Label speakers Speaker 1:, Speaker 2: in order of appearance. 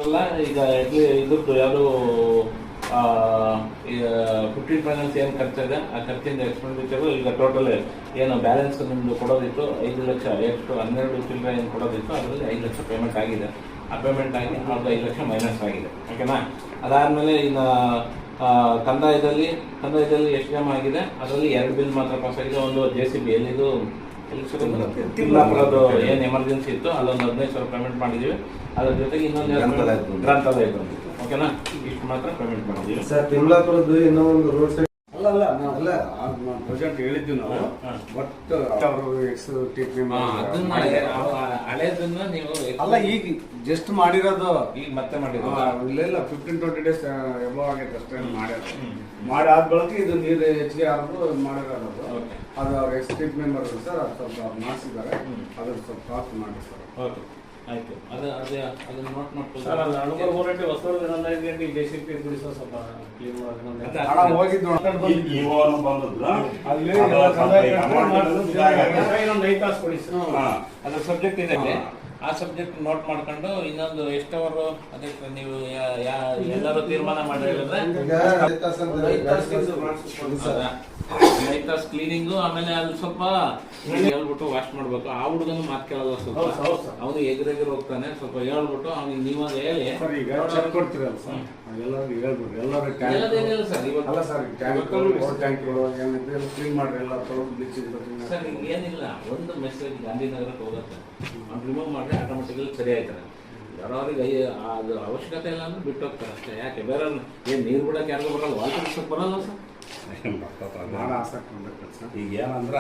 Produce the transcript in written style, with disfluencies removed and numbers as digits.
Speaker 1: ಅಲ್ಲ ಈಗ ಇದ್ರದ್ದು ಯಾವುದು 15 ಫೈನಾನ್ಸ್ ಏನು ಖರ್ಚಿದೆ ಆ ಖರ್ಚಿಂದ ಎಕ್ಸ್ಪೆಂಡಿಚರು ಈಗ ಟೋಟಲ್ ಏನು ಬ್ಯಾಲೆನ್ಸ್ ನಿಮ್ಮದು ಕೊಡೋದಿತ್ತು 5 ಲಕ್ಷ ಎಷ್ಟು 12 ಚಿಲ್ಲರೆ ಏನು ಕೊಡೋದಿತ್ತು ಅದರಲ್ಲಿ 5 ಲಕ್ಷ ಪೇಮೆಂಟ್ ಆಗಿದೆ. ಆ ಪೇಮೆಂಟ್ ಆಗಿ ಅವ್ರದ್ದು 5 ಲಕ್ಷ ಮೈನಸ್ ಆಗಿದೆ. ಓಕೆನಾ? ಅದಾದಮೇಲೆ ಇನ್ನು ಕಂದಾಯದಲ್ಲಿ ಎಷ್ಟು ಜಮಾ ಆಗಿದೆ ಅದರಲ್ಲಿ 2 ಬಿಲ್ ಮಾತ್ರ ಪಾಸ್ ಆಗಿದೆ. ಒಂದು JCB ಎಲ್ಲಿದು ತಿಮ್ಲಾಪುರದ್ದು ಏನು ಎಮರ್ಜೆನ್ಸಿ ಇತ್ತು ಅಲ್ಲೊಂದು 15,000 ಪೇಮೆಂಟ್ ಮಾಡಿದ್ದೀವಿ. ಅದ್ರ ಜೊತೆಗೆ ಇನ್ನೊಂದು ಗ್ರಂಥಾಲಯ ಬಂದಿತ್ತು. ಓಕೆನಾ? ಇಷ್ಟು ಮಾತ್ರ ಪೇಮೆಂಟ್ ಮಾಡಿದ್ದೀವಿ
Speaker 2: ಸರ್. ತಿಮ್ಲಾಪುರದ್ದು ಇನ್ನೂ ಒಂದು ರೋಡ್ ಸೈಡ್
Speaker 3: ಅಲ್ಲ ಪ್ರೆಸೆಂಟ್ ಹೇಳಿದ್ವಿ ನಾವು. ಬಟ್ ಅವರು
Speaker 1: ಹಳೇದನ್ನ ನೀವು
Speaker 3: ಅಲ್ಲ ಈಗ ಜಸ್ಟ್ ಮಾಡಿರೋದು,
Speaker 1: ಈಗ ಮತ್ತೆ ಮಾಡಿರೋದು
Speaker 3: ಇಲ್ಲ 15-20 ಡೇಸ್ ಎಬೋ ಆಗೈತೆ ಅಷ್ಟೇ ಮಾಡಿರೋದು. ಮಾಡಿ ಆದ ಬಳಿಕ ಇದು ನೀರು ಹೆಚ್ಚಿಗೆ ಆಗೋದು ಮಾಡಿರೋದು. ಅದು ಅವ್ರ ಎಕ್ಸಿಕ್ಯೂಟಿವ್ ಮೆಂಬರ್ ಸರ್, ಅದು ಸ್ವಲ್ಪ ಮಾಡಿಸಿದ್ದಾರೆ. ಅದ್ರ ಸ್ವಲ್ಪ ಕಾಸ್ಟ್ ಮಾಡಿ ಸರ್.
Speaker 1: ಓಕೆ ಆಯ್ತು. ಅದನ್ನ ನೋಟ್ ಮಾಡ್ಕೊಳ್ಳಿ
Speaker 4: ಸರ್. ಅಲ್ಲಿ ಅನುಭವ ಹೋರಾಟ ಹೊಸವರು 5 ಗಂಟೆ JCB ಗುಡಿಸೋ ಸ್ವಲ್ಪ ಕ್ಲೀನ್
Speaker 3: ಹಣ ಹೋಗಿದ್ದು
Speaker 4: ಅಲ್ಲಿ ಇನ್ನೊಂದು 5 ತಾಸು ಕೊಡಿ ಸರ್.
Speaker 1: ಅದ್ರ ಸಬ್ಜೆಕ್ಟ್ ಇದೆ. ಆ ಸಬ್ಜೆಕ್ಟ್ ನೋಟ್ ಮಾಡ್ಕೊಂಡು ಇನ್ನೊಂದು ಎಷ್ಟವರು ಅದಕ್ಕೆ ನೀವು ಎಲ್ಲರೂ ತೀರ್ಮಾನ ಮಾಡಿ ಹೇಳಿದ್ರೆ 5 ತಾಸು ಕ್ಲೀನಿಂಗು. ಆಮೇಲೆ ಅಲ್ಲಿ ಸ್ವಲ್ಪ ಹೇಳ್ಬಿಟ್ಟು ವಾಶ್ ಮಾಡ್ಬೇಕು. ಆ ಹುಡುಗನು ಮಾತು ಕೇಳಲ್ಲ, ಸ್ವಲ್ಪ ಅವನು ಎಗ್ರೆಗರ್ ಹೋಗ್ತಾನೆ. ಸ್ವಲ್ಪ ಹೇಳ್ಬಿಟ್ಟು ಅವ್ನಿಗೆ ನೀವು ಹೇಳಿ
Speaker 3: ಚೆಕ್ ಕೊಡ್ತೀರಲ್ಲ ಸರ್, ಎಲ್ಲರಿಗೂ ಹೇಳ್ಬಿಡ್ರಿ.
Speaker 1: ಎಲ್ಲದೇನಿಲ್ಲ ಸರ್.
Speaker 3: ಅಲ್ಲ ಸರ್, ಟ್ಯಾಂಕ್ಗಳು ಏನಿದೆ ಕ್ಲೀನ್ ಮಾಡ್ರಿ, ಎಲ್ಲ ತೊಳೆದು ಬ್ಲೀಚಿಂಗ್
Speaker 1: ಸರ್. ಈಗ ಏನಿಲ್ಲ, ಒಂದು ಮೆಸೇಜ್ ಗಾಂಧಿನಗರಕ್ಕೆ ಹೋಗುತ್ತೆ, ಅವ್ನು ರಿಮೂವ್ ಮಾಡಿದ್ರೆ ಆಟೋಮೆಟಿಕಲಿ ಸರಿ ಆಯ್ತಾರೆ. ಯಾರವ್ರಿಗೆ ಅದು ಅವಶ್ಯಕತೆ ಇಲ್ಲ ಅಂದ್ರೆ ಬಿಟ್ಟು ಹೋಗ್ತಾರೆ ಅಷ್ಟೇ. ಯಾಕೆ ಬೇರೆ ಏನು ನೀರು ಬಿಡೋಕೆ ಯಾರಿಗೂ ಬರಲ್ಲ, ವಾಟರ್ ಬರಲ್ಲ ಸರ್.
Speaker 3: ಭಾಳ ಆಸಕ್ತಿ ಸರ್.
Speaker 5: ಈಗ ಏನಂದ್ರೆ